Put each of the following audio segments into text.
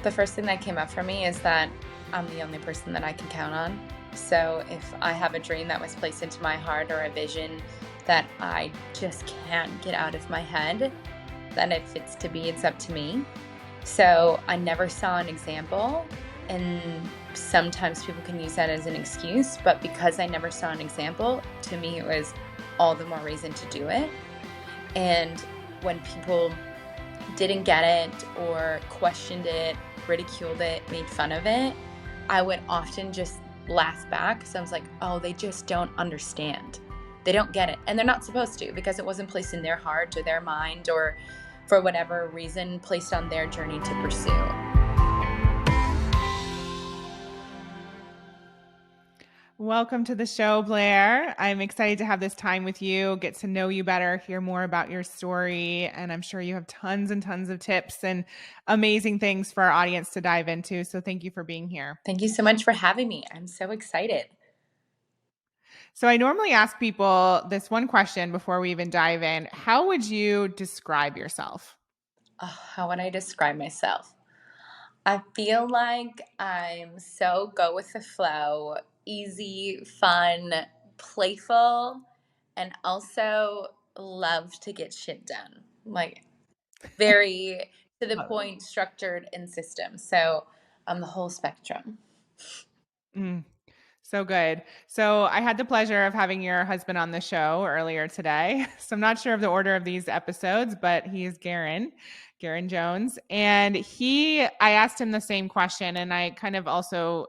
The first thing that came up for me is that I'm the only person that I can count on. So if I have a dream that was placed into my heart or a vision that I just can't get out of my head, then if it's to be, it's up to me. So I never saw an example, and sometimes people can use that as an excuse, but because I never saw an example, to me it was all the more reason to do it. And when people didn't get it or questioned it, ridiculed it, made fun of it, I would often just laugh back. So I was like, oh, they just don't understand. They don't get it. And they're not supposed to, because it wasn't placed in their heart or their mind or for whatever reason placed on their journey to pursue. Welcome to the show, Blair. I'm excited to have this time with you, get to know you better, hear more about your story. And I'm sure you have tons and tons of tips and amazing things for our audience to dive into. So thank you for being here. Thank you so much for having me. I'm so excited. So I normally ask people this one question before we even dive in. How would you describe yourself? Oh, how would I describe myself? I feel like I'm so go with the flow, easy, fun, playful, and also love to get shit done. Like very to the point, structured and system. So I'm the whole spectrum. Mm, so good. So I had the pleasure of having your husband on the show earlier today. So I'm not sure of the order of these episodes, but he is Garen Jones. And I asked him the same question, and I kind of also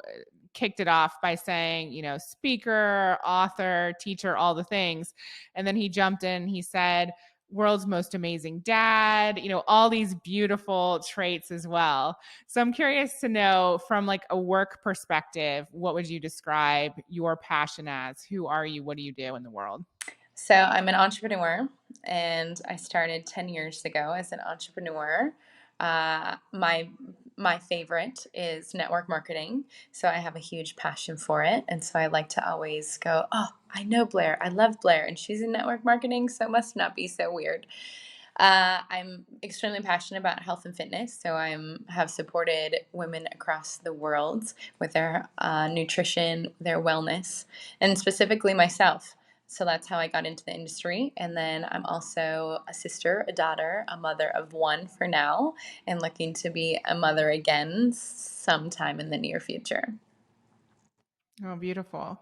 kicked it off by saying, speaker, author, teacher, all the things. And then he jumped in, he said, world's most amazing dad, all these beautiful traits as well. So I'm curious to know, from like a work perspective, what would you describe your passion as? Who are you? What do you do in the world? So I'm an entrepreneur, and I started 10 years ago as an entrepreneur. My favorite is network marketing, so I have a huge passion for it, and so I like to always go, oh, I know Blair, I love Blair, and she's in network marketing, so it must not be so weird. I'm extremely passionate about health and fitness, so I have supported women across the world with their nutrition, their wellness, and specifically myself. So that's how I got into the industry. And then I'm also a sister, a daughter, a mother of one for now, and looking to be a mother again sometime in the near future. Oh, beautiful.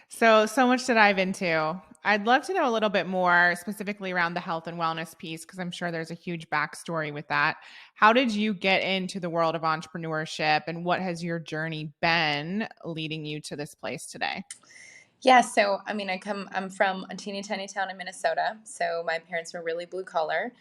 So much to dive into. I'd love to know a little bit more specifically around the health and wellness piece, because I'm sure there's a huge backstory with that. How did you get into the world of entrepreneurship, and what has your journey been leading you to this place today? Yeah, so I mean, I'm from a teeny tiny town in Minnesota. So my parents were really blue collar.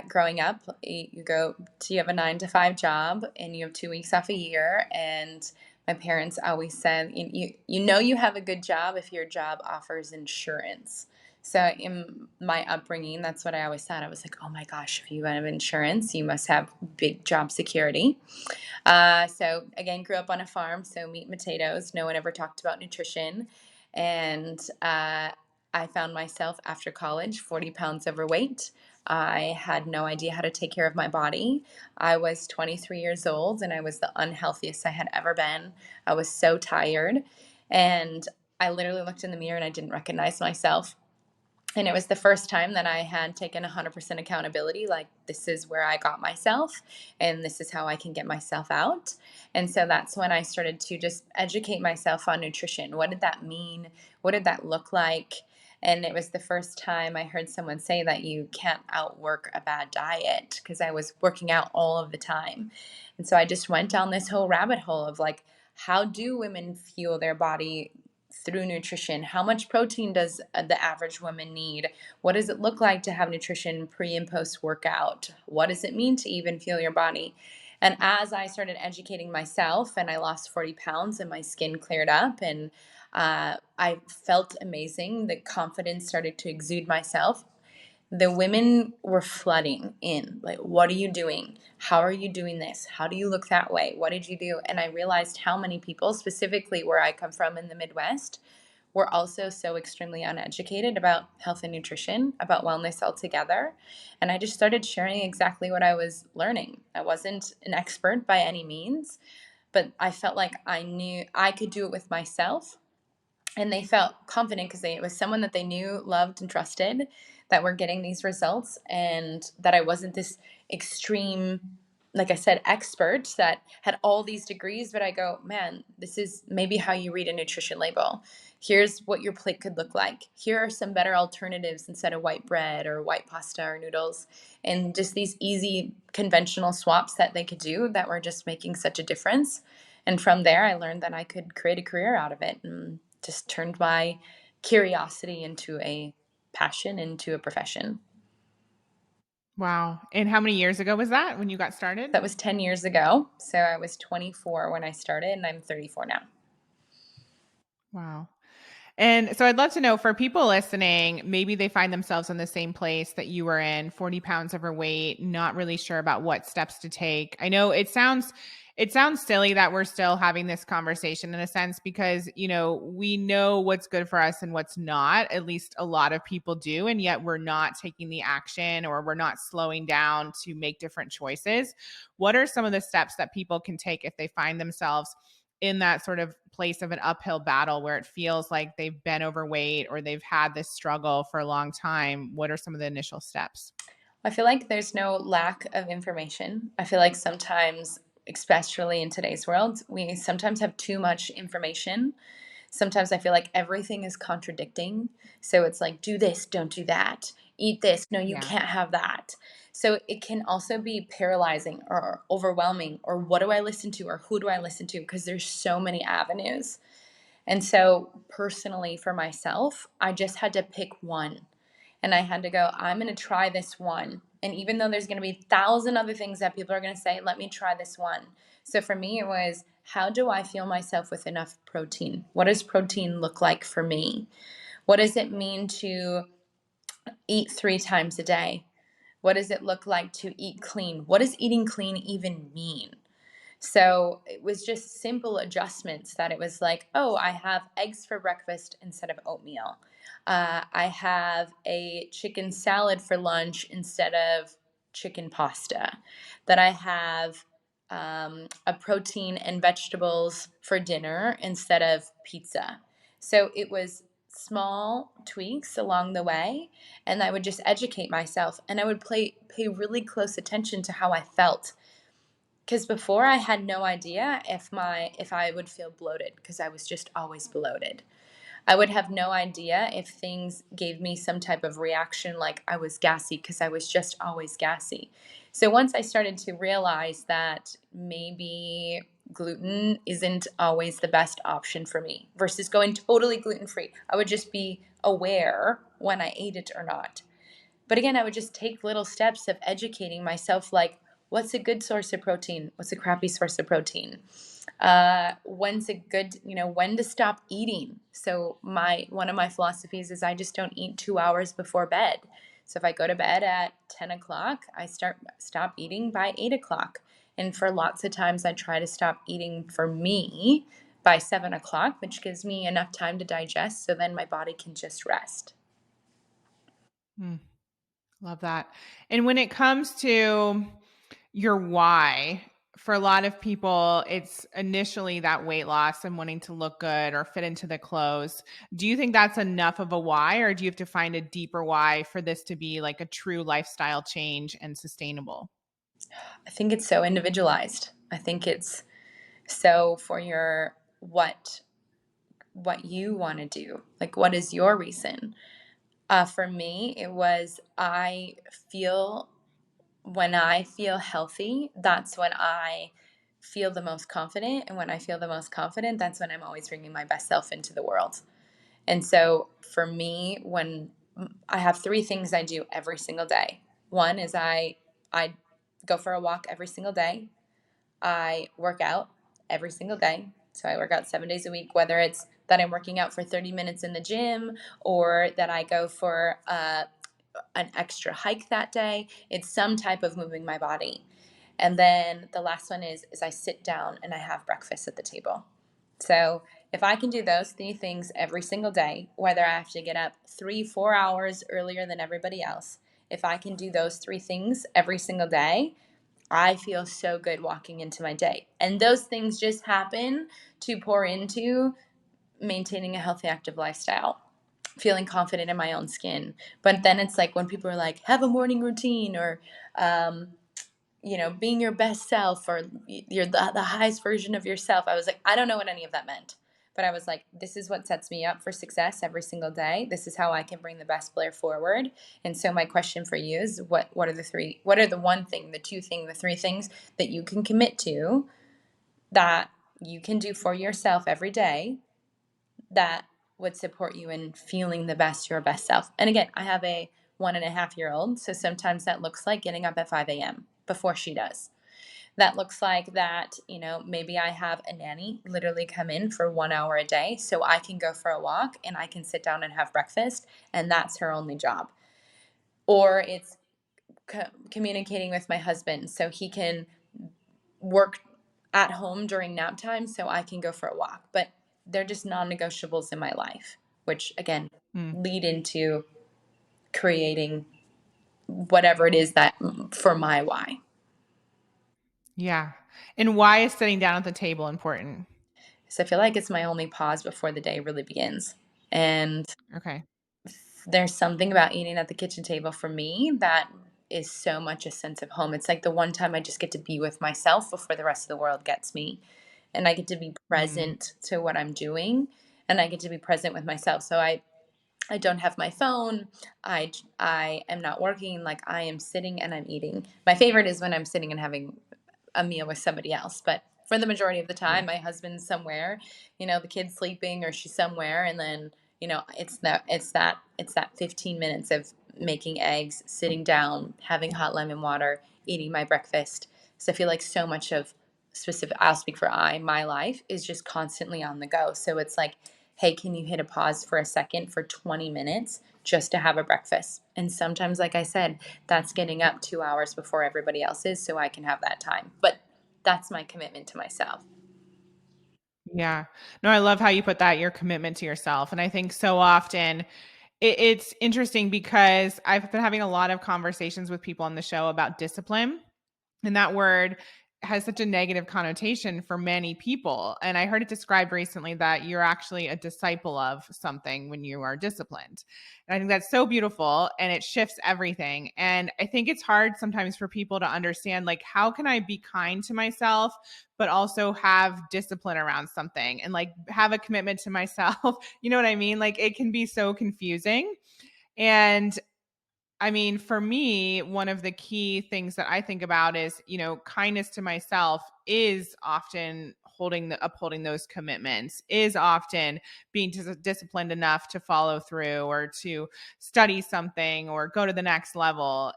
Growing up, you have a 9 to 5 job, and you have 2 weeks off a year. And my parents always said, you have a good job if your job offers insurance. So in my upbringing, that's what I always thought. I was like, oh my gosh, if you have insurance, you must have big job security. So again, grew up on a farm, so meat and potatoes. No one ever talked about nutrition. And I found myself after college 40 pounds overweight. I had no idea how to take care of my body. I was 23 years old, and I was the unhealthiest I had ever been. I was so tired. And I literally looked in the mirror and I didn't recognize myself. And it was the first time that I had taken 100% accountability. Like, this is where I got myself, and this is how I can get myself out. And so that's when I started to just educate myself on nutrition. What did that mean? What did that look like? And it was the first time I heard someone say that you can't outwork a bad diet, because I was working out all of the time. And so I just went down this whole rabbit hole of like, how do women fuel their body through nutrition? How much protein does the average woman need? What does it look like to have nutrition pre and post workout? What does it mean to even fuel your body? And as I started educating myself, and I lost 40 pounds and my skin cleared up, and I felt amazing, the confidence started to exude myself. The women were flooding in, like, what are you doing? How are you doing this? How do you look that way? What did you do? And I realized how many people, specifically where I come from in the Midwest, were also so extremely uneducated about health and nutrition, about wellness altogether. And I just started sharing exactly what I was learning. I wasn't an expert by any means, but I felt like I knew I could do it with myself, and they felt confident because it was someone that they knew, loved, and trusted that were getting these results, and that I wasn't this extreme, like I said, expert that had all these degrees. But I go, man, this is maybe how you read a nutrition label. Here's what your plate could look like. Here are some better alternatives instead of white bread or white pasta or noodles, and just these easy conventional swaps that they could do that were just making such a difference. And from there, I learned that I could create a career out of it, and just turned my curiosity into a passion, into a profession. Wow. And how many years ago was that when you got started? That was 10 years ago. So I was 24 when I started, and I'm 34 now. Wow. And so I'd love to know, for people listening, maybe they find themselves in the same place that you were in, 40 pounds overweight, not really sure about what steps to take. I know it sounds silly that we're still having this conversation in a sense, because, we know what's good for us and what's not. At least a lot of people do, and yet we're not taking the action, or we're not slowing down to make different choices. What are some of the steps that people can take if they find themselves in that sort of place of an uphill battle where it feels like they've been overweight or they've had this struggle for a long time? What are some of the initial steps? I feel like there's no lack of information. I feel like sometimes, especially in today's world, we sometimes have too much information. Sometimes I feel like everything is contradicting. So it's like, do this, don't do that. Eat this, no, you Yeah. can't have that. So it can also be paralyzing or overwhelming, or what do I listen to, or who do I listen to? Because there's so many avenues. And so, personally, for myself, I just had to pick one. And I had to go, I'm going to try this one. And even though there's going to be 1,000 other things that people are going to say, let me try this one. So for me, it was, how do I feel myself with enough protein? What does protein look like for me? What does it mean to eat 3 times a day? What does it look like to eat clean? What does eating clean even mean? So it was just simple adjustments that it was like, oh, I have eggs for breakfast instead of oatmeal. I have a chicken salad for lunch instead of chicken pasta. That I have a protein and vegetables for dinner instead of pizza. So it was small tweaks along the way, and I would just educate myself, and I would pay really close attention to how I felt, because before I had no idea if I would feel bloated, because I was just always bloated. I would have no idea if things gave me some type of reaction, like I was gassy, because I was just always gassy. So once I started to realize that maybe gluten isn't always the best option for me versus going totally gluten free, I would just be aware when I ate it or not. But again, I would just take little steps of educating myself, like, what's a good source of protein? What's a crappy source of protein? When's a good, when to stop eating? So one of my philosophies is I just don't eat 2 hours before bed. So if I go to bed at 10 o'clock, I stop eating by 8 o'clock. And for lots of times, I try to stop eating for me by 7 o'clock, which gives me enough time to digest so then my body can just rest. Mm, love that. And when it comes to your why, for a lot of people, it's initially that weight loss and wanting to look good or fit into the clothes. Do you think that's enough of a why, or do you have to find a deeper why for this to be like a true lifestyle change and sustainable? I think it's so individualized. I think it's so for your what you want to do. Like, what is your reason? For me, it was when I feel healthy, that's when I feel the most confident. And when I feel the most confident, that's when I'm always bringing my best self into the world. And so for me, when I have 3 things I do every single day. One is I go for a walk every single day. I work out every single day. So I work out 7 days a week, whether it's that I'm working out for 30 minutes in the gym or that I go for an extra hike that day. It's some type of moving my body. And then the last one is I sit down and I have breakfast at the table. So if I can do those three things every single day, whether I have to get up 3, 4 hours earlier than everybody else, if I can do those three things every single day, I feel so good walking into my day. And those things just happen to pour into maintaining a healthy, active lifestyle, feeling confident in my own skin. But then it's like when people are like, have a morning routine, or, um, being your best self, or you're the highest version of yourself. I was like, I don't know what any of that meant. But I was like, this is what sets me up for success every single day. This is how I can bring the best Blair forward. And so my question for you is what are the three, what are the one thing, the two thing, the three things that you can commit to that you can do for yourself every day that would support you in feeling the best, your best self. And again, I have a 1.5-year old. So sometimes that looks like getting up at 5 a.m. before she does. That looks like that, maybe I have a nanny literally come in for 1 hour a day so I can go for a walk and I can sit down and have breakfast, and that's her only job. Or it's communicating with my husband so he can work at home during nap time so I can go for a walk. But they're just non negotiables in my life, which again Mm, lead into creating whatever it is that for my why. yeah. And why is sitting down at the table important? So I feel like it's my only pause before the day really begins. And Okay. there's something about eating at the kitchen table for me that is so much a sense of home. It's like the one time I just get to be with myself before the rest of the world gets me. And I get to be Mm, present to what I'm doing, and I get to be present with myself. So I don't have my phone. I am not working. Like, I am sitting and I'm eating. My favorite is when I'm sitting and having a meal with somebody else. But for the majority of the yeah. time, my husband's somewhere, the kid's sleeping or she's somewhere, and then it's that 15 minutes of making eggs, sitting down, having hot lemon water, eating my breakfast. So I feel like so much of I'll speak for my life is just constantly on the go. So it's like, hey, can you hit a pause for a second for 20 minutes just to have a breakfast? And sometimes, like I said, that's getting up 2 hours before everybody else is so I can have that time. But that's my commitment to myself. Yeah. No, I love how you put that, your commitment to yourself. And I think so often it's interesting because I've been having a lot of conversations with people on the show about discipline. And that word has such a negative connotation for many people. And I heard it described recently that you're actually a disciple of something when you are disciplined. And I think that's so beautiful and it shifts everything. And I think it's hard sometimes for people to understand, like, how can I be kind to myself, but also have discipline around something and like have a commitment to myself? You know what I mean? Like, it can be so confusing. And I mean, for me, one of the key things that I think about is, kindness to myself is often upholding those commitments, is often being disciplined enough to follow through or to study something or go to the next level.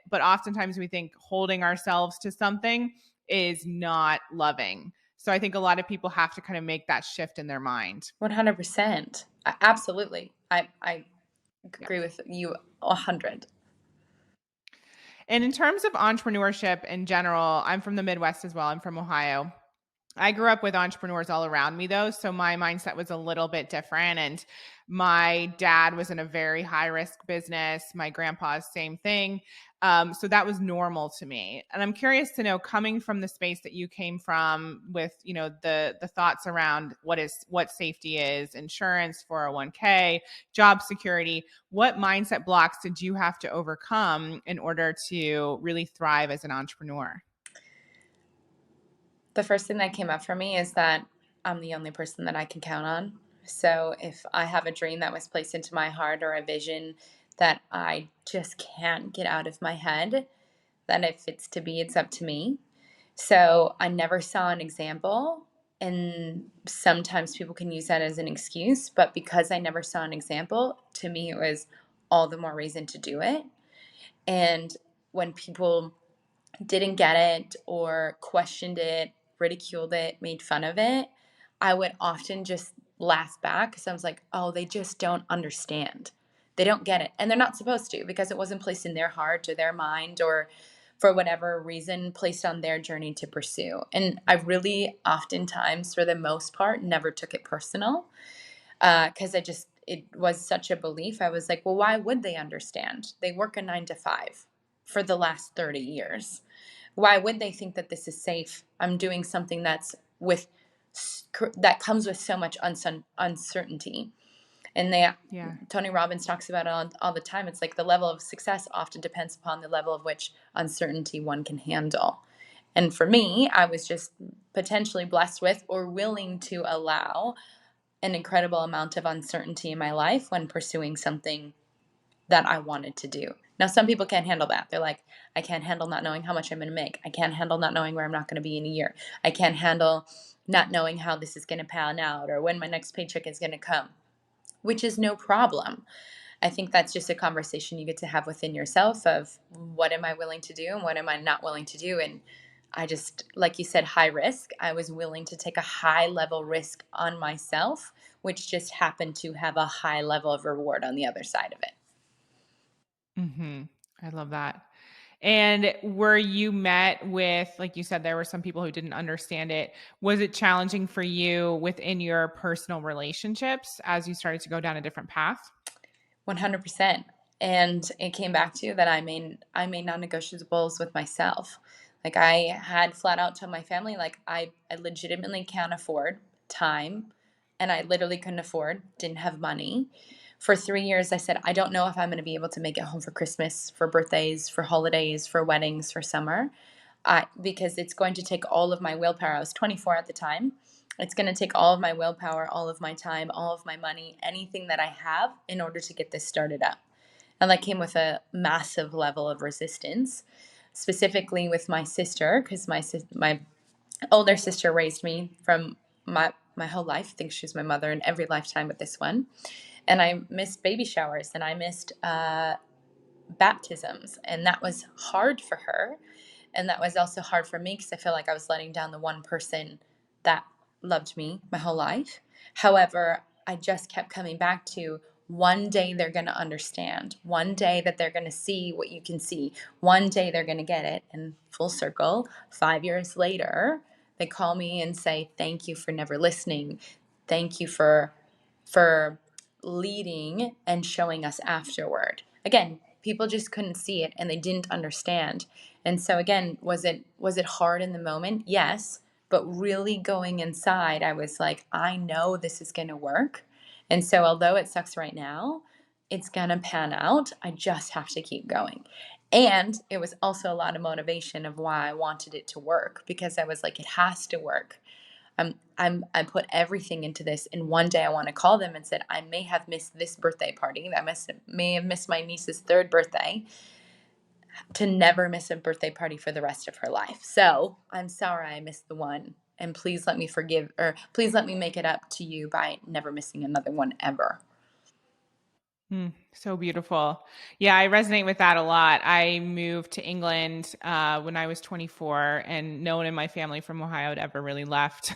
But oftentimes we think holding ourselves to something is not loving. So I think a lot of people have to kind of make that shift in their mind. 100%. Absolutely. I Yeah. agree with you 100. And in terms of entrepreneurship in general, I'm from the Midwest as well. I'm from Ohio. I grew up with entrepreneurs all around me though, so my mindset was a little bit different, and my dad was in a very high risk business, my grandpa's same thing. So that was normal to me. And I'm curious to know, coming from the space that you came from with, the thoughts around what safety is, insurance, 401k, job security, what mindset blocks did you have to overcome in order to really thrive as an entrepreneur? The first thing that came up for me is that I'm the only person that I can count on. So if I have a dream that was placed into my heart, or a vision that I just can't get out of my head, then if it's to be, it's up to me. So I never saw an example. And sometimes people can use that as an excuse. But because I never saw an example, to me, it was all the more reason to do it. And when people didn't get it or questioned it, ridiculed it, made fun of it, I would often just laugh back because I was like, oh, they just don't understand. They don't get it. And they're not supposed to, because it wasn't placed in their heart or their mind or for whatever reason, placed on their journey to pursue. And I really oftentimes, for the most part, never took it personal, because it was such a belief. I was like, well, why would they understand? They work a 9 to 5 for the last 30 years. Why would they think that this is safe? I'm doing something that comes with so much uncertainty. And Yeah. Tony Robbins talks about it all the time. It's like the level of success often depends upon the level of which uncertainty one can handle. And for me, I was just potentially blessed with or willing to allow an incredible amount of uncertainty in my life when pursuing something that I wanted to do. Now, some people can't handle that. They're like, I can't handle not knowing how much I'm going to make. I can't handle not knowing where I'm not going to be in a year. I can't handle not knowing how this is going to pan out or when my next paycheck is going to come, which is no problem. I think that's just a conversation you get to have within yourself of what am I willing to do and what am I not willing to do. And I just, like you said, high risk. I was willing to take a high level risk on myself, which just happened to have a high level of reward on the other side of it. Mhm. I love that. And were you met with, like you said, there were some people who didn't understand it. Was it challenging for you within your personal relationships as you started to go down a different path? 100%. And it came back to that I made non-negotiables with myself. Like I had flat out told my family like I legitimately can't afford time, and I literally couldn't afford, didn't have money. For 3 years I said I don't know if I'm going to be able to make it home for Christmas, for birthdays, for holidays, for weddings, for summer. Because it's going to take all of my willpower. I was 24 at the time. It's going to take all of my willpower, all of my time, all of my money, anything that I have in order to get this started up. And that came with a massive level of resistance, specifically with my sister, because my older sister raised me from my whole life. I think she was my mother in every lifetime but this one. And I missed baby showers and I missed baptisms. And that was hard for her. And that was also hard for me because I feel like I was letting down the one person that loved me my whole life. However, I just kept coming back to one day they're going to understand. One day that they're going to see what you can see. One day they're going to get it. And full circle, 5 years later, they call me and say, "Thank you for never listening. Thank you for leading and showing us afterward." Again, people just couldn't see it and they didn't understand. And so again, was it hard in the moment? Yes, but really going inside, I was like, I know this is going to work. And so although it sucks right now, it's going to pan out. I just have to keep going. And it was also a lot of motivation of why I wanted it to work because I was like, it has to work. I put everything into this, and one day I want to call them and said I may have missed this birthday party. May have missed my niece's third birthday, to never miss a birthday party for the rest of her life. So I'm sorry I missed the one, and please let me forgive, or please let me make it up to you by never missing another one ever. So beautiful. Yeah, I resonate with that a lot. I moved to England when I was 24, and no one in my family from Ohio had ever really left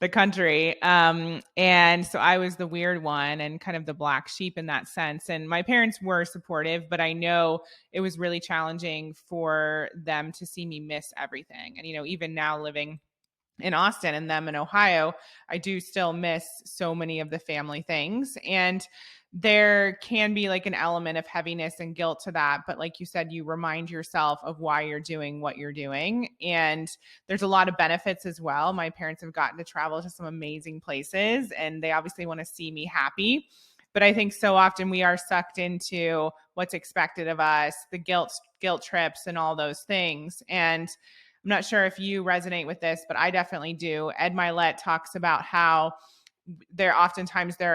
the country. And so I was the weird one and kind of the black sheep in that sense. And my parents were supportive, but I know it was really challenging for them to see me miss everything. And, even now living in Austin and them in Ohio, I do still miss so many of the family things. And there can be like an element of heaviness and guilt to that. But like you said, you remind yourself of why you're doing what you're doing. And there's a lot of benefits as well. My parents have gotten to travel to some amazing places and they obviously want to see me happy. But I think so often we are sucked into what's expected of us, the guilt trips and all those things. And I'm not sure if you resonate with this, but I definitely do. Ed Milet talks about how there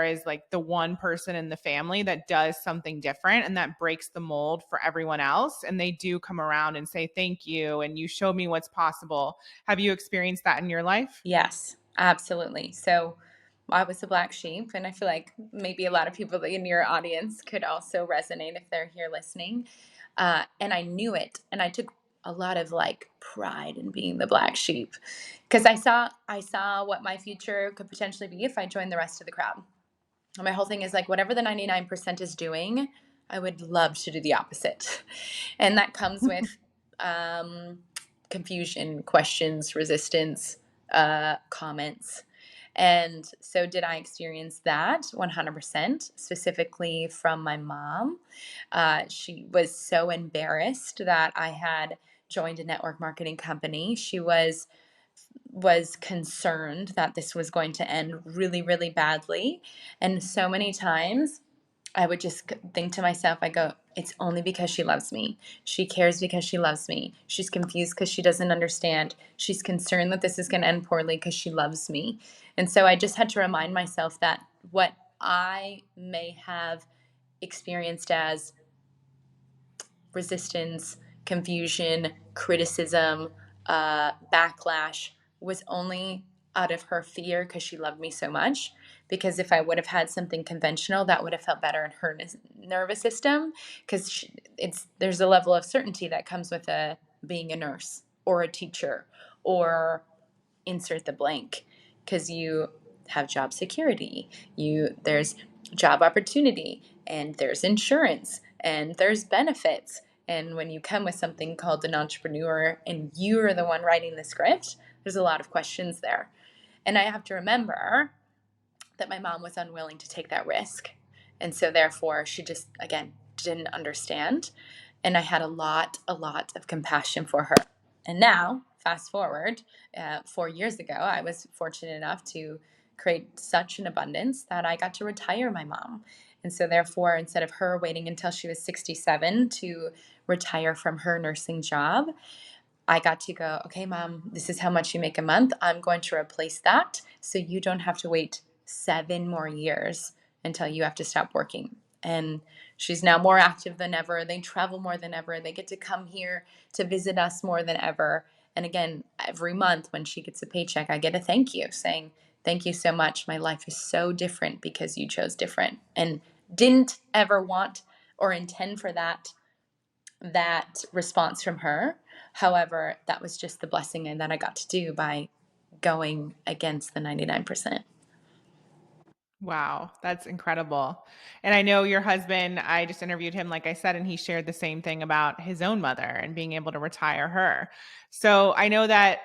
is like the one person in the family that does something different and that breaks the mold for everyone else. And they do come around and say, thank you. And you showed me what's possible. Have you experienced that in your life? Yes, absolutely. So I was the black sheep, and I feel like maybe a lot of people in your audience could also resonate if they're here listening. And I knew it, and I took a lot of like pride in being the black sheep because I saw what my future could potentially be if I joined the rest of the crowd. And my whole thing is like whatever the 99% is doing, I would love to do the opposite. And that comes with um, confusion, questions, resistance, comments. And so, did I experience that? 100%, specifically from my mom. She was so embarrassed that I had joined a network marketing company. She was concerned that this was going to end really, really badly. And so many times I would just think to myself, I go, it's only because she loves me. She cares because she loves me. She's confused because she doesn't understand. She's concerned that this is going to end poorly because she loves me. And so I just had to remind myself that what I may have experienced as resistance, confusion, criticism, backlash was only out of her fear because she loved me so much. Because if I would have had something conventional, that would have felt better in her nervous system. Because it's there's a level of certainty that comes with being a nurse or a teacher or insert the blank, because you have job security, there's job opportunity, and there's insurance, and there's benefits. And when you come with something called an entrepreneur and you're the one writing the script, there's a lot of questions there. And I have to remember that my mom was unwilling to take that risk. And so therefore she just again didn't understand. And I had a lot of compassion for her. And now, fast forward, 4 years ago, I was fortunate enough to create such an abundance that I got to retire my mom. And so, therefore, instead of her waiting until she was 67 to retire from her nursing job, I got to go, okay, mom, this is how much you make a month. I'm going to replace that so you don't have to wait 7 more years until you have to stop working. And she's now more active than ever. They travel more than ever. They get to come here to visit us more than ever. And again, every month when she gets a paycheck, I get a thank you saying, thank you so much. My life is so different because you chose different and didn't ever want or intend for that response from her. However, that was just the blessing and that I got to do by going against the 99%. Wow, that's incredible. And I know your husband, I just interviewed him, like I said, and he shared the same thing about his own mother and being able to retire her. So I know that,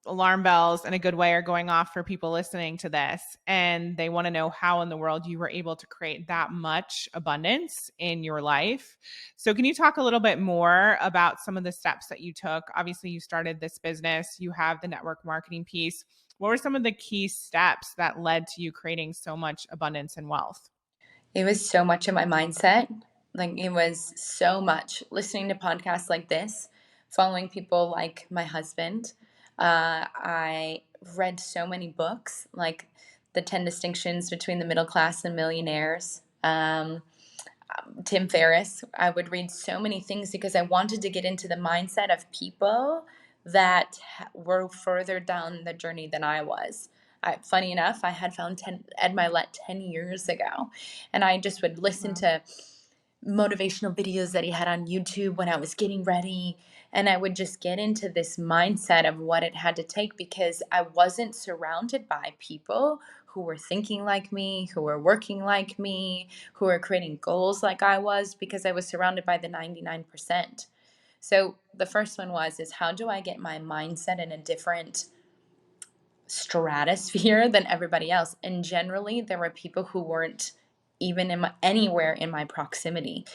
alarm bells in a good way are going off for people listening to this, and they want to know how in the world you were able to create that much abundance in your life. So can you talk a little bit more about some of the steps that you took? Obviously, you started this business, you have the network marketing piece. What were some of the key steps that led to you creating so much abundance and wealth? It was so much of my mindset. Like, it was so much listening to podcasts like this, following people like my husband. I read so many books, like The 10 Distinctions Between the Middle Class and Millionaires. Tim Ferriss. I would read so many things because I wanted to get into the mindset of people that were further down the journey than I was. Funny enough, I had found Ed Milet 10 years ago, and I just would listen Wow. to motivational videos that he had on YouTube when I was getting ready. And I would just get into this mindset of what it had to take because I wasn't surrounded by people who were thinking like me, who were working like me, who were creating goals like I was, because I was surrounded by the 99%. So the first one is how do I get my mindset in a different stratosphere than everybody else? And generally there were people who weren't even anywhere in my proximity.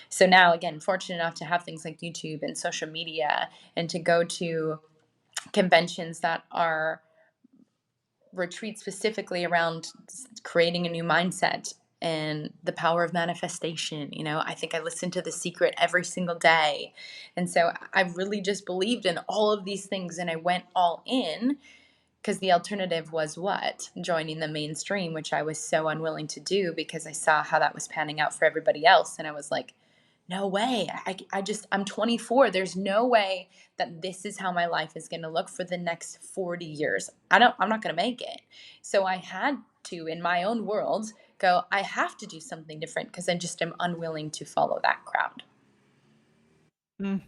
So now, again, fortunate enough to have things like YouTube and social media and to go to conventions that are retreats specifically around creating a new mindset and the power of manifestation. I think I listen to The Secret every single day. And so I really just believed in all of these things and I went all in, because the alternative was what? Joining the mainstream, which I was so unwilling to do because I saw how that was panning out for everybody else. And I was like, no way. I'm 24. There's no way that this is how my life is going to look for the next 40 years. I'm not going to make it. So I had to, in my own world, go, I have to do something different because I just am unwilling to follow that crowd. Mm.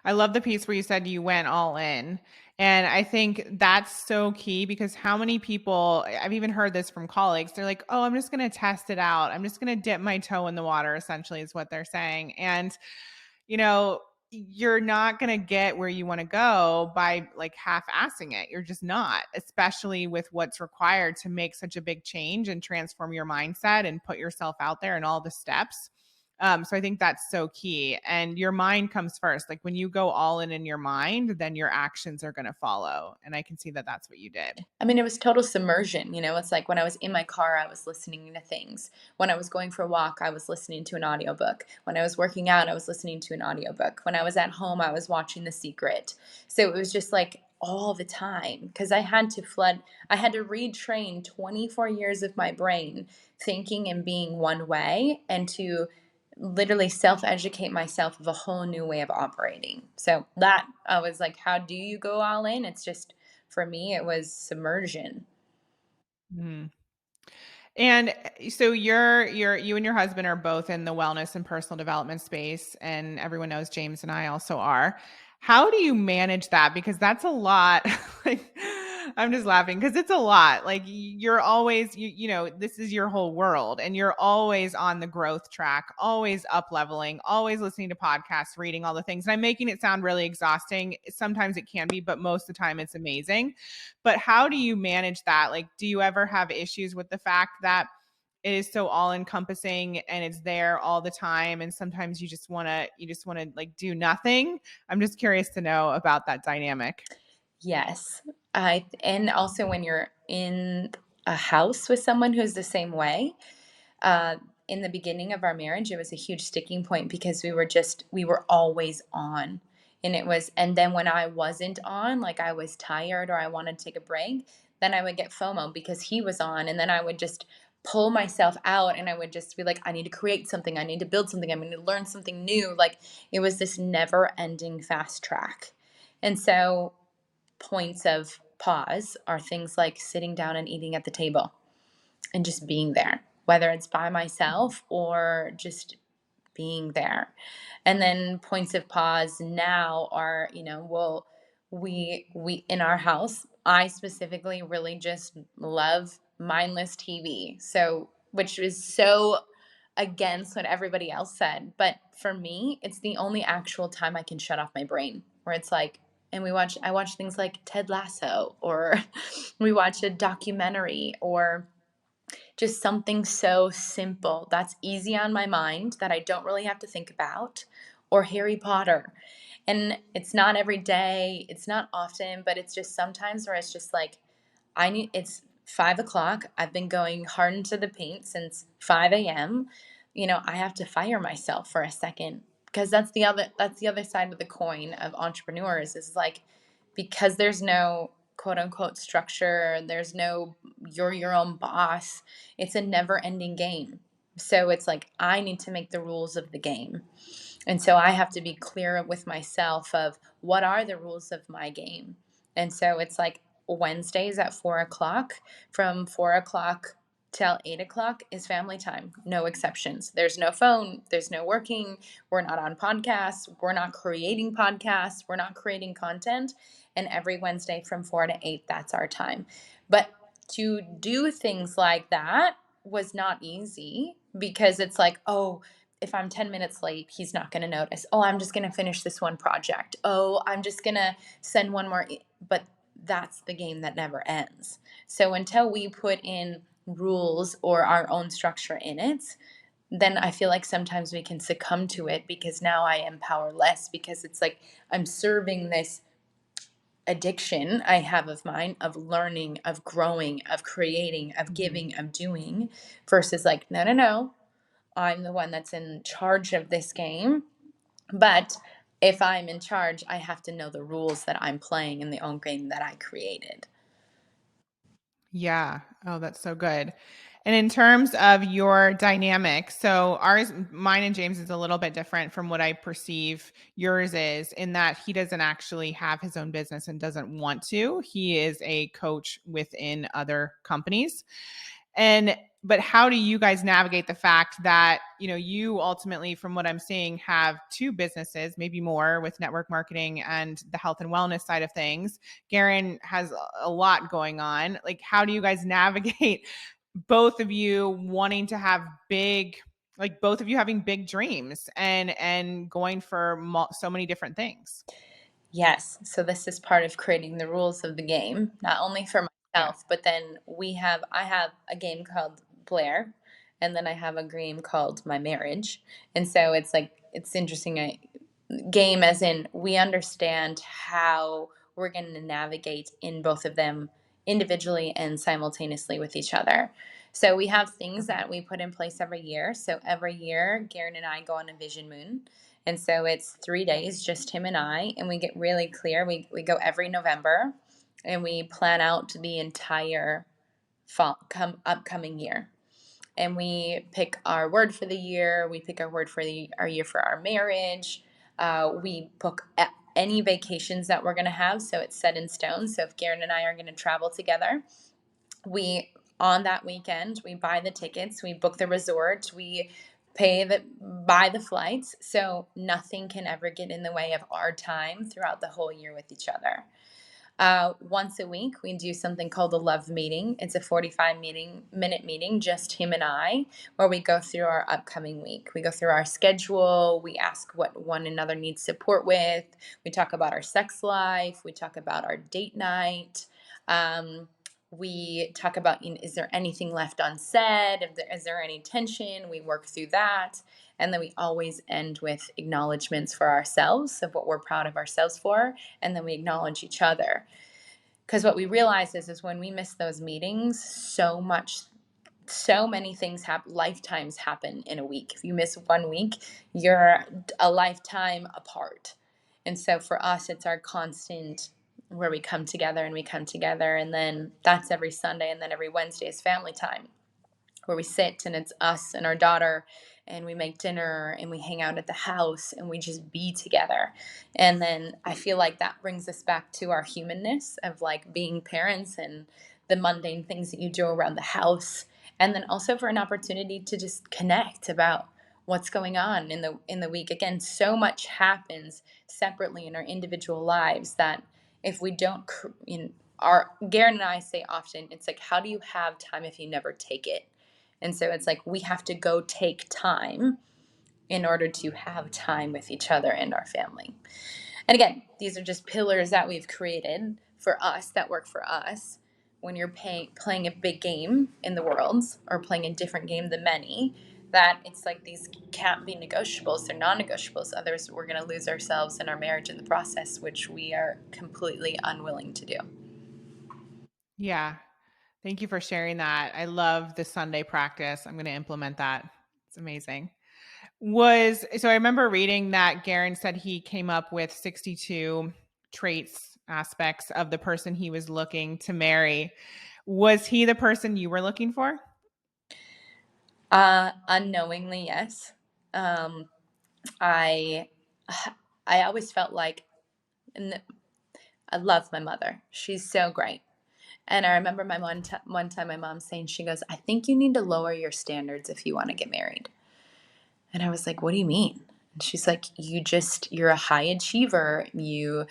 I love the piece where you said you went all in. And I think that's so key because how many people, I've even heard this from colleagues, they're like, oh, I'm just going to test it out. I'm just going to dip my toe in the water, essentially, is what they're saying. And you know, you're not going to get where you want to go by like half-assing it. You're just not, especially with what's required to make such a big change and transform your mindset and put yourself out there and all the steps. So I think that's so key. And your mind comes first. Like when you go all in your mind, then your actions are going to follow. And I can see that that's what you did. I mean, it was total submersion. It's like when I was in my car, I was listening to things. When I was going for a walk, I was listening to an audiobook. When I was working out, I was listening to an audiobook. When I was at home, I was watching The Secret. So it was just like all the time because I had to retrain 24 years of my brain thinking and being one way and to literally self-educate myself of a whole new way of operating. So that I was like, how do you go all in? It's just for me, it was submersion. Mhm. And so you and your husband are both in the wellness and personal development space, and everyone knows James and I also are. How do you manage that? Because that's a lot. Like, I'm just laughing because it's a lot. Like you're always, this is your whole world, and you're always on the growth track, always up leveling, always listening to podcasts, reading all the things. And I'm making it sound really exhausting. Sometimes it can be, but most of the time it's amazing. But how do you manage that? Like, do you ever have issues with the fact that it is so all encompassing and it's there all the time, and sometimes you just want to like do nothing? I'm just curious to know about that dynamic. Yes. And also when you're in a house with someone who's the same way, uh, in the beginning of our marriage, it was a huge sticking point because we were always on. And then when I wasn't on, like I was tired or I wanted to take a break, then I would get FOMO because he was on. And then I would just pull myself out and I would just be like, I need to create something. I need to build something. I need to learn something new. Like it was this never ending fast track. And so points of pause are things like sitting down and eating at the table and just being there, whether it's by myself or just being there. And then points of pause now are, well, we in our house, I specifically really just love mindless TV. So, which is so against what everybody else said, but for me, it's the only actual time I can shut off my brain where it's like and I watch things like Ted Lasso or we watch a documentary or just something so simple that's easy on my mind that I don't really have to think about, or Harry Potter. And it's not every day, it's not often, but it's just sometimes where it's just like, it's 5 o'clock. I've been going hard into the paint since 5 a.m. I have to fire myself for a second because that's the other side of the coin of entrepreneurs is like because there's no quote unquote structure, there's no you're your own boss. It's a never ending game. So it's like I need to make the rules of the game. And so I have to be clear with myself of what are the rules of my game. And so it's like Wednesdays at 4 o'clock, from 4 o'clock till 8 o'clock is family time. No exceptions. There's no phone, there's no working, we're not on podcasts, we're not creating podcasts, we're not creating content. And every Wednesday from 4 to 8, that's our time. But to do things like that was not easy because it's like, oh, if I'm 10 minutes late, he's not going to notice. Oh, I'm just going to finish this one project. Oh, I'm just going to send one more. But that's the game that never ends. So until we put in rules or our own structure in it, then I feel like sometimes we can succumb to it because now I am powerless because it's like I'm serving this addiction I have of mine of learning, of growing, of creating, of Mhm. giving, of doing versus like, no, no, no. I'm the one that's in charge of this game. But if I'm in charge, I have to know the rules that I'm playing in the own game that I created. Yeah. Oh, that's so good. And in terms of your dynamic, so mine and James is a little bit different from what I perceive yours is in that he doesn't actually have his own business and doesn't want to. He is a coach within other companies. And but how do you guys navigate the fact that, you ultimately, from what I'm seeing, have two businesses, maybe more, with network marketing and the health and wellness side of things? Garen has a lot going on. Like, how do you guys navigate both of you wanting to have big like both of you having big dreams and going for so many different things. Yes. So this is part of creating the rules of the game, not only for Yeah. myself, but then I have a game called Blair, and then I have a game called My Marriage. And so it's like, it's interesting. Game as in we understand how we're going to navigate in both of them individually and simultaneously with each other. So we have things Okay. that we put in place every year. So every year, Garen and I go on a vision moon. And so it's 3 days, just him and I, and we get really clear. We go every November and we plan out the entire upcoming year, and we pick our word for the year. We pick our word for our year for our marriage. We book any vacations that we're going to have, so it's set in stone. So if Garen and I are going to travel together, we on that weekend we buy the tickets, we book the resort, we buy the flights, so nothing can ever get in the way of our time throughout the whole year with each other. Once a week, we do something called a love meeting. It's a 45-minute meeting, just him and I, where we go through our upcoming week. We go through our schedule. We ask what one another needs support with. We talk about our sex life. We talk about our date night. We talk about, is there anything left unsaid? Is there any tension? We work through that. And then we always end with acknowledgments for ourselves of what we're proud of ourselves for. And then we acknowledge each other. Because what we realize is when we miss those meetings, so many things happen, lifetimes happen in a week. If you miss 1 week, you're a lifetime apart. And so for us, it's our constant where we come together and we come together. And then that's every Sunday. And then every Wednesday is family time, where we sit and it's us and our daughter, and we make dinner and we hang out at the house and we just be together. And then I feel like that brings us back to our humanness of like being parents and the mundane things that you do around the house. And then also for an opportunity to just connect about what's going on in the week. Again, so much happens separately in our individual lives that if we don't, our Garen and I say often, it's like, how do you have time if you never take it? And so it's like we have to go take time in order to have time with each other and our family. And again, these are just pillars that we've created for us that work for us. When you're playing a big game in the world or playing a different game than many, that it's like these can't be negotiables. They're non-negotiables. Others, we're going to lose ourselves in our marriage in the process, which we are completely unwilling to do. Yeah. Thank you for sharing that. I love the Sunday practice. I'm going to implement that. It's amazing. I remember reading that Garen said he came up with 62 traits, aspects of the person he was looking to marry. Was he the person you were looking for? Unknowingly, yes. I I always felt like, and I love my mother. She's so great. And I remember one time my mom saying, she goes, I think you need to lower your standards if you want to get married. And I was like, what do you mean? And she's like, you're a high achiever. You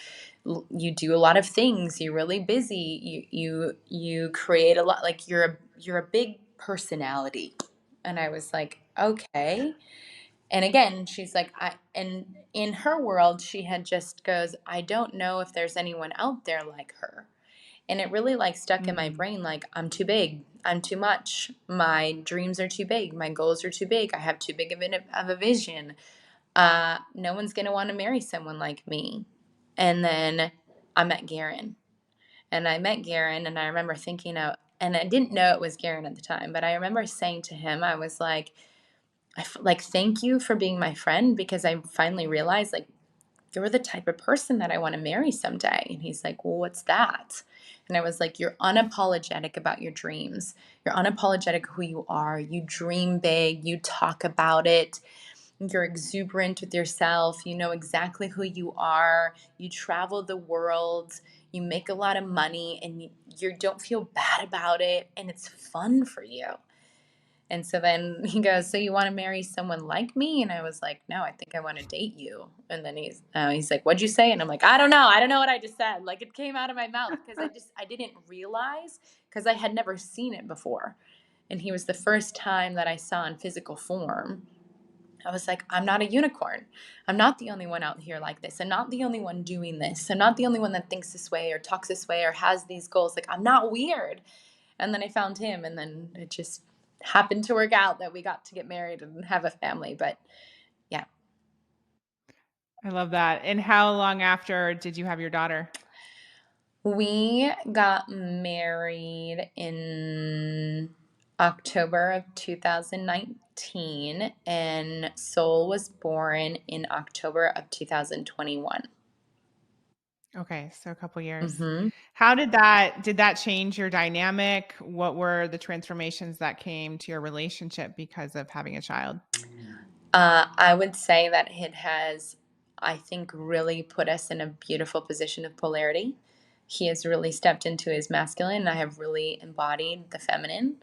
do a lot of things. You're really busy. You create a lot, like you're a big personality. And I was like, okay. And again, she's like, and in her world, she had just goes, I don't know if there's anyone out there like her. And it really like stuck in my Mm, brain, like, I'm too big. I'm too much. My dreams are too big. My goals are too big. I have too big of a vision. No one's going to want to marry someone like me. And then I met Garen. And I met Garen, and I remember thinking out, and I didn't know it was Garen at the time, but I remember saying to him, I was like, like, thank you for being my friend, because I finally realized, like, you're the type of person that I want to marry someday. And he's like, well, what's that? And I was like, you're unapologetic about your dreams. You're unapologetic who you are. You dream big. You talk about it. You're exuberant with yourself. You know exactly who you are. You travel the world. You make a lot of money, and you don't feel bad about it. And it's fun for you. And so then he goes, so you want to marry someone like me? And I was like, no, I think I want to date you. And then he's like, what'd you say? And I'm like, I don't know. I don't know what I just said. Like, it came out of my mouth because I didn't realize, because I had never seen it before. And he was the first time that I saw in physical form. I was like, I'm not a unicorn. I'm not the only one out here like this. I'm not the only one doing this. I'm not the only one that thinks this way or talks this way or has these goals. Like, I'm not weird. And then I found him, and then it just happened to work out that we got to get married and have a family. But yeah, I love that. And how long after did you have your daughter? we got married in October of 2019, and Soul was born in October of 2021. Okay, so a couple years. Hmm. How did that change your dynamic? What were the transformations that came to your relationship because of having a child? I would say that it has, I think, really put us in a beautiful position of polarity. He has really stepped into his masculine, and I have really embodied the feminine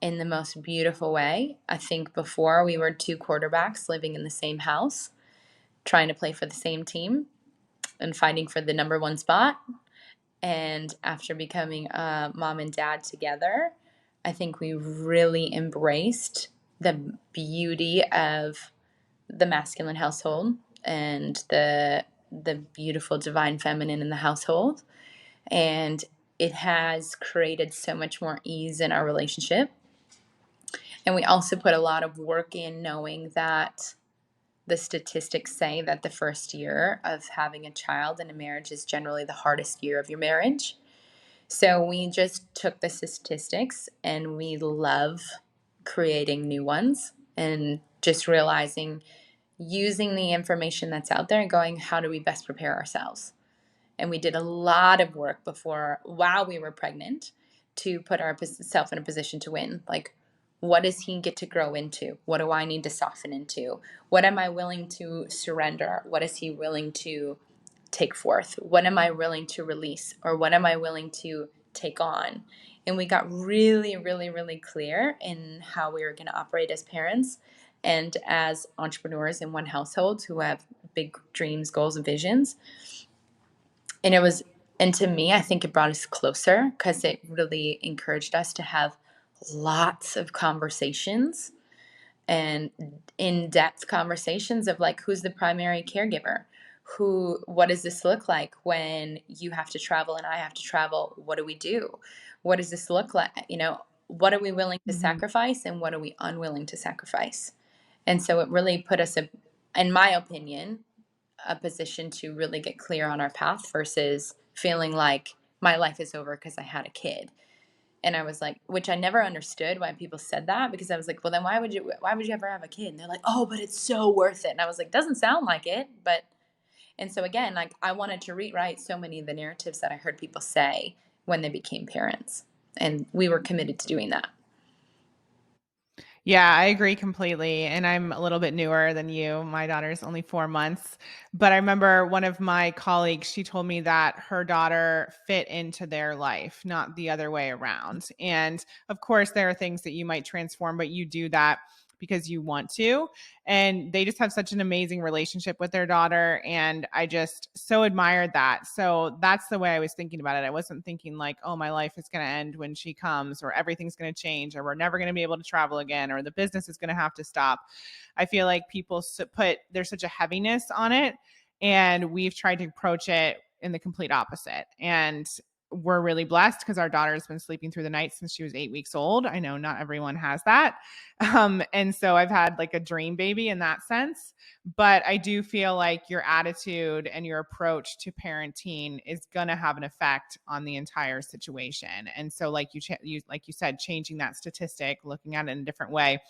in the most beautiful way. I think before we were two quarterbacks living in the same house, trying to play for the same team and fighting for the number one spot. And after becoming mom and dad together, I think we really embraced the beauty of the masculine household and the beautiful divine feminine in the household. And it has created so much more ease in our relationship. And we also put a lot of work in knowing that the statistics say that the first year of having a child in a marriage is generally the hardest year of your marriage. So we just took the statistics and we love creating new ones and just realizing using the information that's out there and going, how do we best prepare ourselves? And we did a lot of work before, while we were pregnant, to put ourselves in a position to win. Like, what does he get to grow into? What do I need to soften into? What am I willing to surrender? What is he willing to take forth? What am I willing to release? Or what am I willing to take on? And we got really, really, really clear in how we were going to operate as parents and as entrepreneurs in one household who have big dreams, goals, and visions. And it was, and to me, I think it brought us closer because it really encouraged us to have lots of conversations and in-depth conversations of like, who's the primary caregiver? What does this look like when you have to travel and I have to travel? What do we do? What does this look like? What are we willing to Mhm. sacrifice and what are we unwilling to sacrifice? And so it really put us, in my opinion, a position to really get clear on our path versus feeling like my life is over because I had a kid. And I was like, which I never understood why people said that, because I was like, well, then why would you ever have a kid? And they're like, oh, but it's so worth it. And I was like, doesn't sound like it. But, and so again, like I wanted to rewrite so many of the narratives that I heard people say when they became parents. And we were committed to doing that. Yeah, I agree completely. And I'm a little bit newer than you. My daughter's only 4 months. But I remember one of my colleagues, she told me that her daughter fit into their life, not the other way around. And of course, there are things that you might transform, but you do that because you want to. And they just have such an amazing relationship with their daughter. And I just so admired that. So that's the way I was thinking about it. I wasn't thinking like, oh, my life is going to end when she comes, or everything's going to change, or we're never going to be able to travel again, or the business is going to have to stop. I feel like people there's such a heaviness on it. And we've tried to approach it in the complete opposite. And we're really blessed because our daughter has been sleeping through the night since she was 8 weeks old. I know not everyone has that. And so I've had like a dream baby in that sense. But I do feel like your attitude and your approach to parenting is going to have an effect on the entire situation. And so, like like you said, changing that statistic, looking at it in a different way,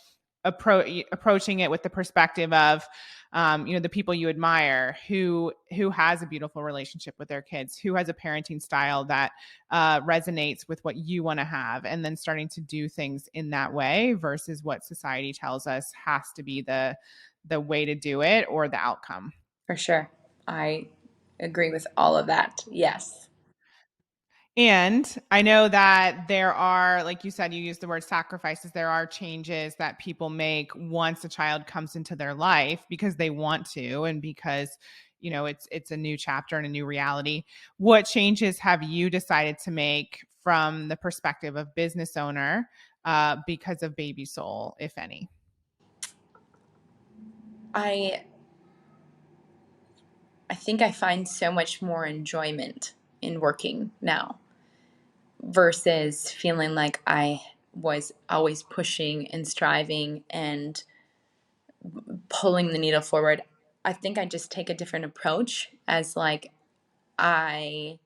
approaching it with the perspective of the people you admire who has a beautiful relationship with their kids, who has a parenting style that resonates with what you want to have, and then starting to do things in that way versus what society tells us has to be the way to do it or the outcome. For sure. I agree with all of that. Yes. And I know that there are, like you said, you used the word sacrifices. There are changes that people make once a child comes into their life because they want to, and because it's a new chapter and a new reality. What changes have you decided to make from the perspective of business owner because of baby soul, if any? I I think I find so much more enjoyment in working now versus feeling like I was always pushing and striving and pulling the needle forward. I think I just take a different approach as like I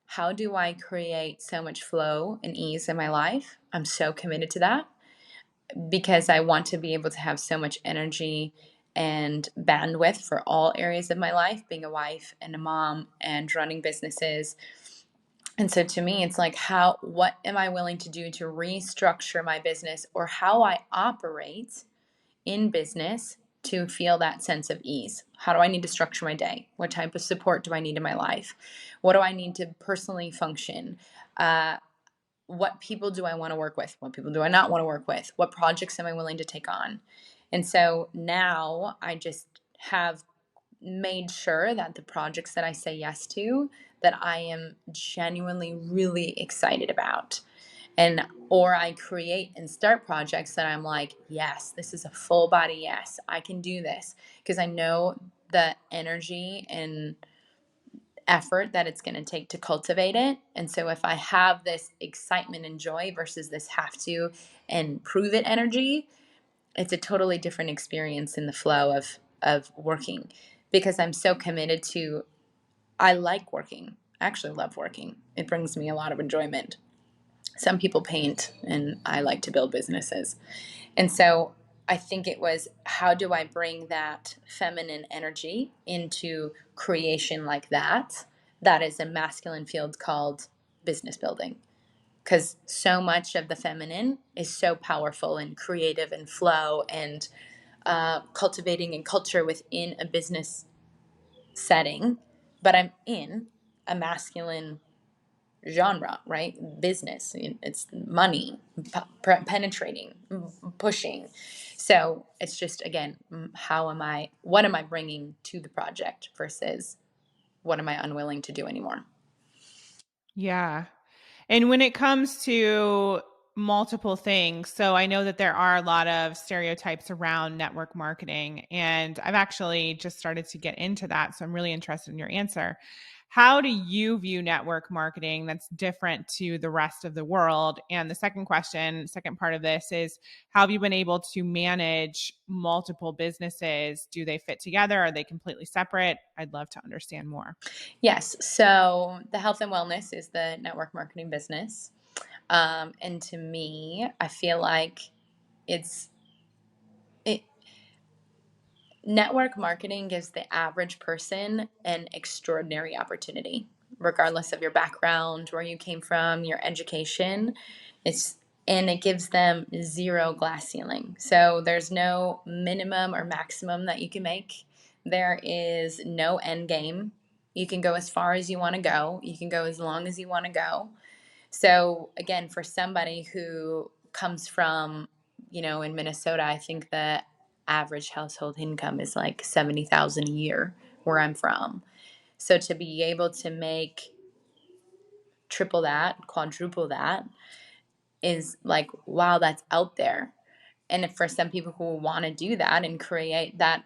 how do I create so much flow and ease in my life? I'm so committed to that because I want to be able to have so much energy and bandwidth for all areas of my life, being a wife and a mom and running businesses. And so to me, it's like, what am I willing to do to restructure my business or how I operate in business to feel that sense of ease? How do I need to structure my day? What type of support do I need in my life? What do I need to personally function? Uh, what people do I want to work with? What people do I not want to work with? What projects am I willing to take on? And so now I just have made sure that the projects that I say yes to, that I am genuinely really excited about. And or I create and start projects that I'm like, yes, this is a full body yes. I can do this because I know the energy and effort that it's going to take to cultivate it. And so if I have this excitement and joy versus this have to and prove it energy, it's a totally different experience in the flow of working because I'm so committed to I like working. I actually love working. It brings me a lot of enjoyment. Some people paint and I like to build businesses. And so I think it was how do I bring that feminine energy into creation like that? That is a masculine field called business building. Because so much of the feminine is so powerful and creative and flow and cultivating and culture within a business setting. But I'm in a masculine genre, right? Business, it's money, penetrating, pushing. So it's just, again, what am I bringing to the project versus what am I unwilling to do anymore? Yeah. And when it comes to multiple things, so I know that there are a lot of stereotypes around network marketing, and I've actually just started to get into that. So I'm really interested in your answer. How do you view network marketing that's different to the rest of the world? And the second question, second part of this is how have you been able to manage multiple businesses? Do they fit together? Are they completely separate? I'd love to understand more. Yes. So the health and wellness is the network marketing business. And to me, I feel like it's it, network marketing gives the average person an extraordinary opportunity, regardless of your background, where you came from, your education. It's and it gives them zero glass ceiling. So there's no minimum or maximum that you can make. There is no end game. You can go as far as you want to go. You can go as long as you want to go. So again, for somebody who comes from, in Minnesota, I think the average household income is like 70,000 a year where I'm from. So to be able to make triple that, quadruple that is like, wow, that's out there. And if for some people who want to do that and create that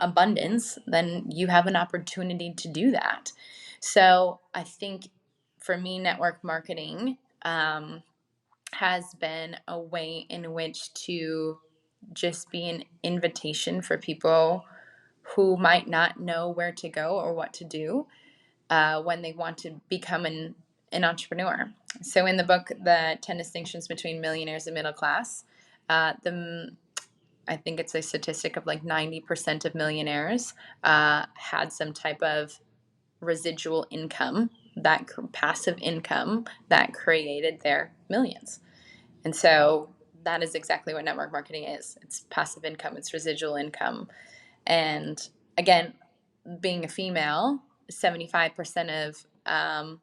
abundance, then you have an opportunity to do that. So I think for me, network marketing has been a way in which to just be an invitation for people who might not know where to go or what to do when they want to become an entrepreneur. So in the book, The 10 Distinctions Between Millionaires and Middle Class, the I think it's a statistic of like 90% of millionaires had some type of residual income, that passive income that created their millions. And so that is exactly what network marketing is. It's passive income, it's residual income. And again, being a female, 75% of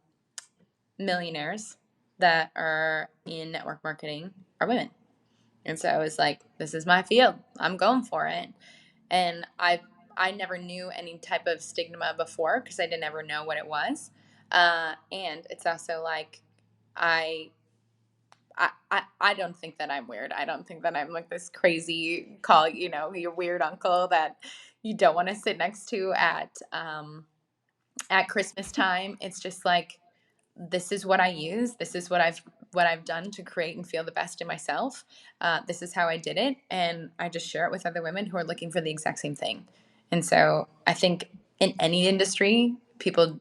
millionaires that are in network marketing are women. And so I was like, this is my field. I'm going for it. And I never knew any type of stigma before because I didn't ever know what it was. And it's also like I I don't think that I'm weird. I don't think that I'm like this crazy call, your weird uncle that you don't want to sit next to at Christmas time. It's just like, this is what I use. This is what I've done to create and feel the best in myself. This is how I did it, and I just share it with other women who are looking for the exact same thing. And so I think in any industry, people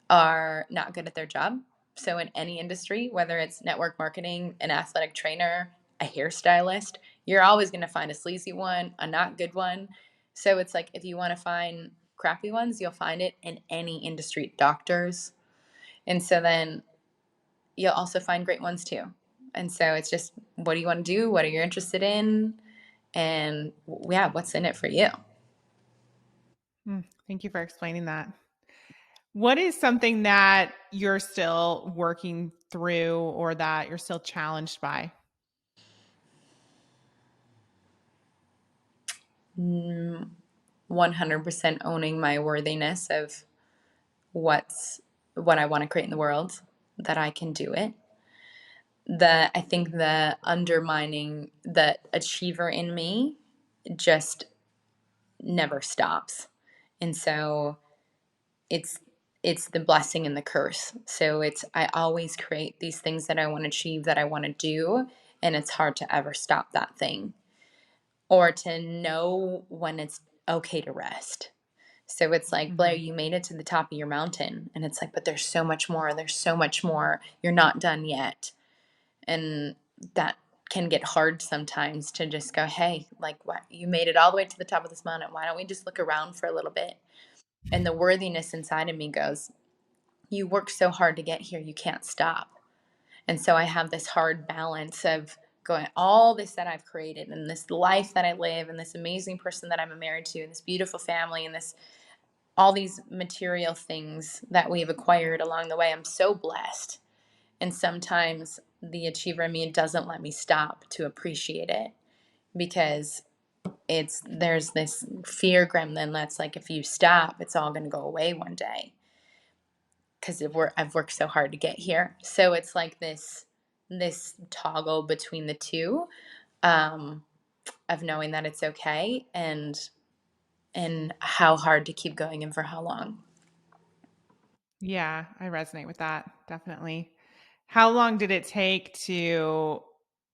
are not good at their job. So in any industry, whether it's network marketing, an athletic trainer, a hairstylist, you're always going to find a sleazy one, a not good one. So it's like, if you want to find crappy ones, you'll find it in any industry. Doctors. And so then you'll also find great ones too. And so it's just, what do you want to do? What are you interested in? And yeah, what's in it for you? Thank you for explaining that. What is something that you're still working through or that you're still challenged by? 100% owning my worthiness of what I want to create in the world, that I can do it. I think the undermining the achiever in me just never stops. And so it's it's the blessing and the curse. So I always create these things that I want to achieve, that I want to do, and it's hard to ever stop that thing or to know when it's okay to rest. So it's like, Blair, Mhm. you made it to the top of your mountain. And it's like, but there's so much more. There's so much more. You're not done yet. And that can get hard sometimes to just go, hey, like, what? You made it all the way to the top of this mountain. Why don't we just look around for a little bit? And the worthiness inside of me goes, you worked so hard to get here. You can't stop. And so I have this hard balance of going, all this that I've created and this life that I live and this amazing person that I'm married to and this beautiful family and this all these material things that we've acquired along the way. I'm so blessed. And sometimes the achiever in me doesn't let me stop to appreciate it, because there's this fear gremlin that's like, if you stop, it's all going to go away one day, because I've worked so hard to get here. So it's like this toggle between the two, um, of knowing that it's okay, and how hard to keep going and for how long. Yeah, I resonate with that. Definitely. How long did it take to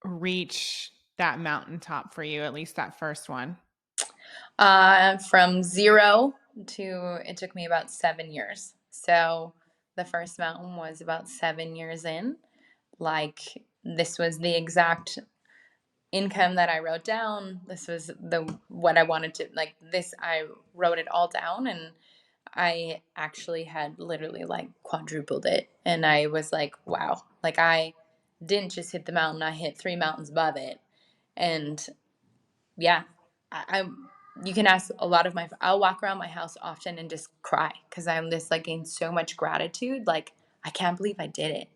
reach that mountaintop for you, at least that first one? From zero to, it took me about 7 years. So the first mountain was about 7 years in. Like, this was the exact income that I wrote down. This was the what I wanted to, like, this, I wrote it all down, and I actually had literally like quadrupled it. And I was like, wow, like, I didn't just hit the mountain, I hit three mountains above it. And yeah, I you can ask a lot of my, I'll walk around my house often and just cry, because I'm this like in so much gratitude. Like, I can't believe I did it,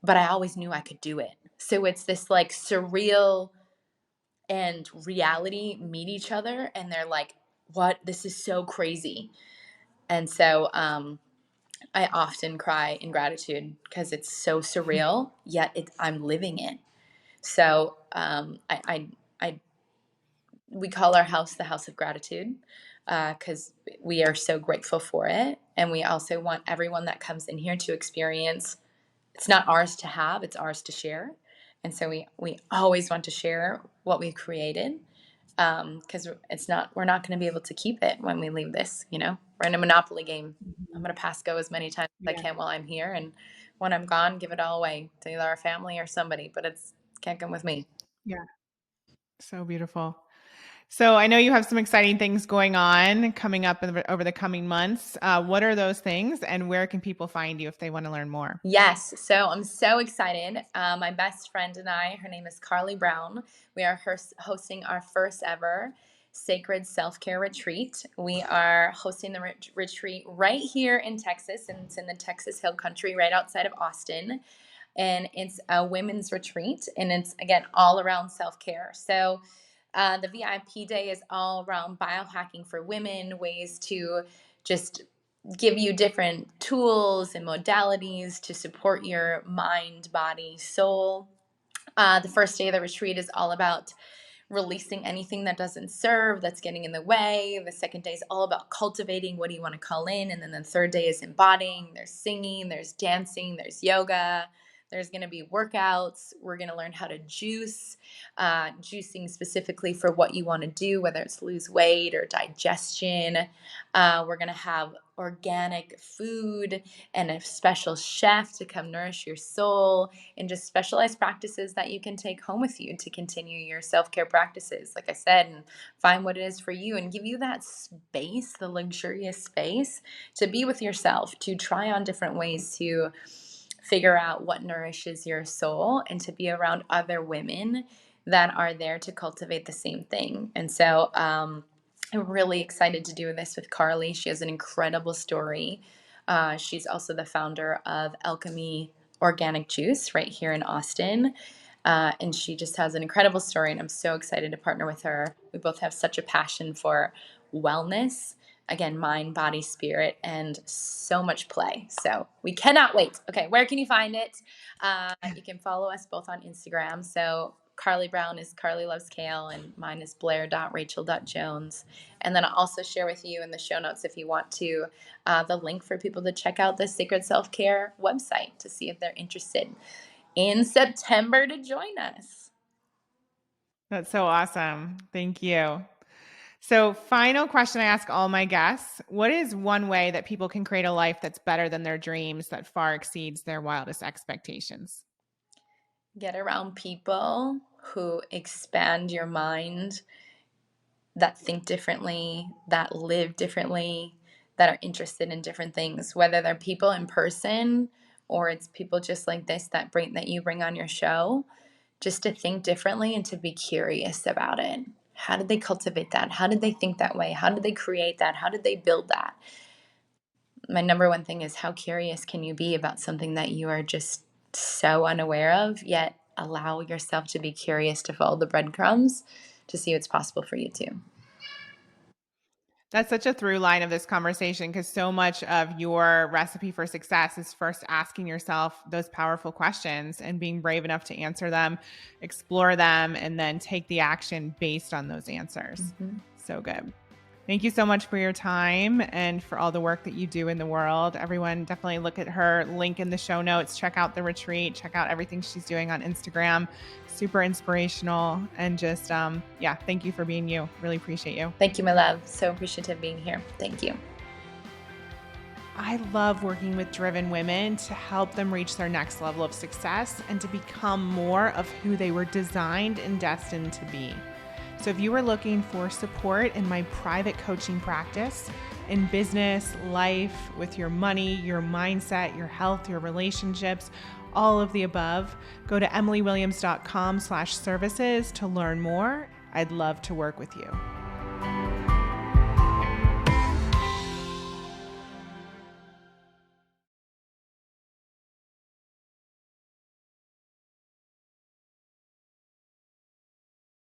but I always knew I could do it. So it's this like surreal and reality meet each other, and they're like, what, this is so crazy. And so I often cry in gratitude, because it's so surreal, yet I'm living it. So I we call our house the house of gratitude, because we are so grateful for it. And we also want everyone that comes in here to experience, it's not ours to have, it's ours to share. And so we always want to share what we've created, because we're not going to be able to keep it when we leave this. We're in a monopoly game. I'm Mhm. going to pass go as many times as I Yeah. can while I'm here, and when I'm gone, give it all away to either our family or somebody, but it can't come with me. Yeah. So beautiful. So I know you have some exciting things going on coming up over the coming months. What are those things, and where can people find you if they want to learn more? Yes, so I'm so excited. My best friend and I, her name is Carly Brown. We are hosting our first ever sacred self care retreat. We are hosting the retreat right here in Texas, and it's in the Texas Hill Country, right outside of Austin. And it's a women's retreat, and it's, again, all around self care. So the VIP day is all around biohacking for women, ways to just give you different tools and modalities to support your mind, body, soul. The first day of the retreat is all about releasing anything that doesn't serve, that's getting in the way. The second day is all about cultivating what do you want to call in. And then the third day is embodying. There's singing, there's dancing, there's yoga. There's going to be workouts. We're going to learn how to juice, juicing specifically for what you want to do, whether it's lose weight or digestion. We're going to have organic food and a special chef to come nourish your soul, and just specialized practices that you can take home with you to continue your self-care practices, like I said, and find what it is for you and give you that space, the luxurious space to be with yourself, to try on different ways to figure out what nourishes your soul, and to be around other women that are there to cultivate the same thing. And so I'm really excited to do this with Carly. She has an incredible story. She's also the founder of Alchemy Organic Juice right here in Austin. And she just has an incredible story, and I'm so excited to partner with her. We both have such a passion for wellness. Again, mind, body, spirit, and so much play. So we cannot wait. Okay, where can you find it? You can follow us both on Instagram. So Carly Brown is Carly Loves Kale, and mine is blair.rachel.jones. And then I'll also share with you in the show notes, if you want to, the link for people to check out the Sacred Self-Care website to see if they're interested in September to join us. That's so awesome. Thank you. So, final question I ask all my guests. What is one way that people can create a life that's better than their dreams, that far exceeds their wildest expectations? Get around people who expand your mind, that think differently, that live differently, that are interested in different things, whether they're people in person or it's people just like this that you bring on your show, just to think differently and to be curious about it. How did they cultivate that? How did they think that way? How did they create that? How did they build that? My number one thing is, how curious can you be about something that you are just so unaware of, yet allow yourself to be curious, to follow the breadcrumbs to see what's possible for you too. That's such a through line of this conversation, because so much of your recipe for success is first asking yourself those powerful questions and being brave enough to answer them, explore them, and then take the action based on those answers. Mm-hmm. So good. Thank you so much for your time and for all the work that you do in the world. Everyone, definitely look at her link in the show notes. Check out the retreat. Check out everything she's doing on Instagram. Super inspirational. And just, thank you for being you. Really appreciate you. Thank you, my love. So appreciative of being here. Thank you. I love working with driven women to help them reach their next level of success and to become more of who they were designed and destined to be. So if you are looking for support in my private coaching practice, in business, life, with your money, your mindset, your health, your relationships, all of the above, go to emilywilliams.com/services to learn more. I'd love to work with you.